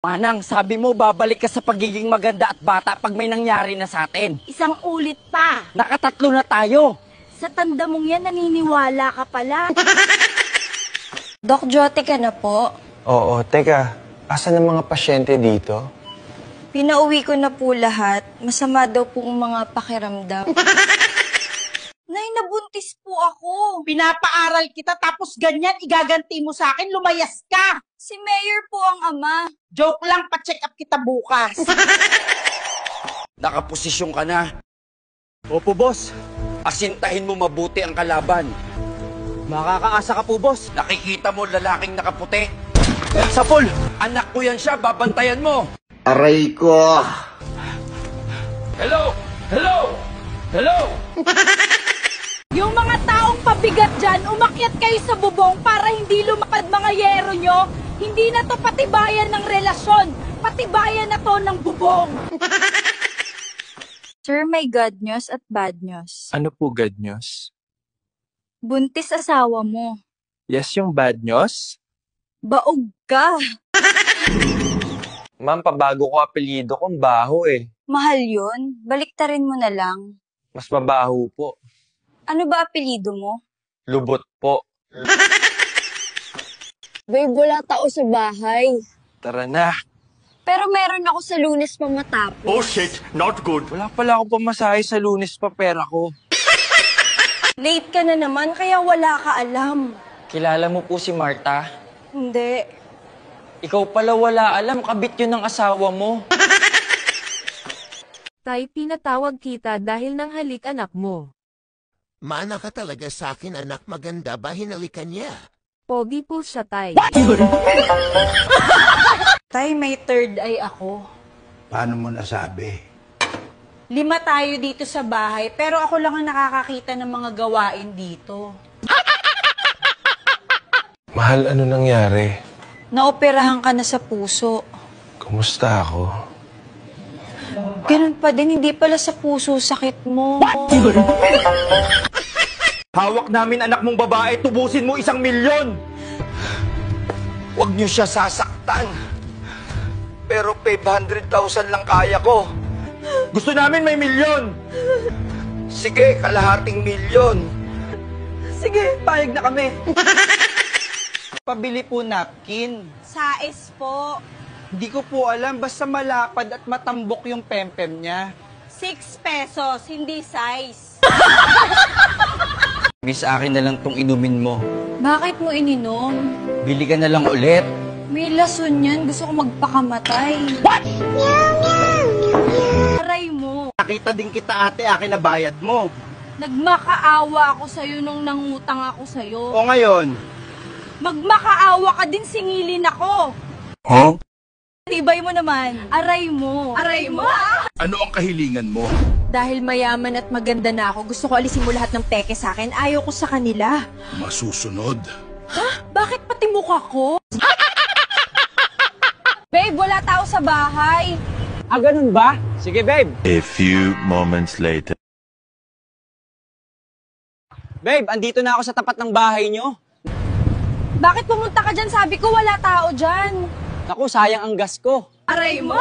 Manang, sabi mo babalik ka sa pagiging maganda at bata pag may nangyari na sa atin. Isang ulit pa. Nakatatlo na tayo. Sa tanda mong yan, naniniwala ka pala. Doc Jote ka na po. Oo, teka. Asan ang mga pasyente dito? Pinauwi ko na po lahat. Masama daw po ang mga pakiramdam. Nay, nabuntis po ako. Pinapaaral kita tapos ganyan, igaganti mo sa akin, lumayas ka. Si Mayor po ang ama. Joke lang, pa-check up kita bukas. Nakaposisyon ka na. Opo, boss. Asintahin mo mabuti ang kalaban. Makakaasa ka po, boss. Nakikita mo lalaking nakaputi. Sapol! Anak ko yan siya, babantayan mo. Aray ko! Hello! Hello! Hello! Yung mga taong pabigat dyan, umakyat kayo sa bubong para hindi lumapad mga yero nyo. Hindi na to patibayan ng relasyon. Patibayan na to ng bubong. Sir, may good news at bad news. Ano po good news? Buntis asawa mo. Yes, yung bad news? Baog ka. Ma'am, pabago ko apelyido kong baho eh. Mahal yun. Baliktarin mo na lang. Mas mabaho po. Ano ba apelyido mo? Lubot po. Babe, wala tao sa bahay. Tara na. Pero meron ako sa Lunes pa matapos. Oh shit, not good. Wala pala ako pamasahe sa Lunes pa pera ko. Late ka na naman, kaya wala ka alam. Kilala mo po si Marta? Hindi. Ikaw pala wala alam, kabit yun ng asawa mo. Tay, pinatawag kita dahil nang halik anak mo. Mana ka talaga sa akin, anak maganda ba hinalikan niya? Pogi po siya, Tay. Tay, may third eye ako. Paano mo nasabi? 5 tayo dito sa bahay, pero ako lang ang nakakakita ng mga gawain dito. Mahal, ano nangyari? Naoperahan ka na sa puso. Kumusta ako? Ganun pa din, hindi pala sa puso sakit mo. Hawak namin anak mong babae, tubusin mo 1 milyon! Huwag niyo siya sasaktan. Pero 500,000 lang kaya ko. Gusto namin may milyon! Sige, kalahating milyon. Sige, payag na kami. Pabili po napkin. Sais po. Hindi ko po alam, basta malapad at matambok yung pempem niya. 6 pesos, hindi size. Sa akin na lang tong inumin mo. Bakit mo ininom? Bili ka na lang ulit. May lason yan. Gusto ko magpakamatay. Aray mo. Nakita din kita ate, akin na bayad mo. Nagmakaawa ako sa'yo nung nangutang ako sa'yo. O ngayon? Magmakaawa ka din, singilin ako. Huh? Tibay mo naman. Aray mo. Aray mo. Ano ang kahilingan mo? Dahil mayaman at maganda na ako, gusto ko alisin mo lahat ng peke sa akin. Ayaw ko sa kanila. Masusunod. Bakit pati mukha ko? Babe, wala tao sa bahay. Ah, ganun ba? Sige, babe. A few moments later. Babe, andito na ako sa tapat ng bahay nyo. Bakit pumunta ka dyan? Sabi ko wala tao dyan. Naku, sayang ang gas ko. Aray mo.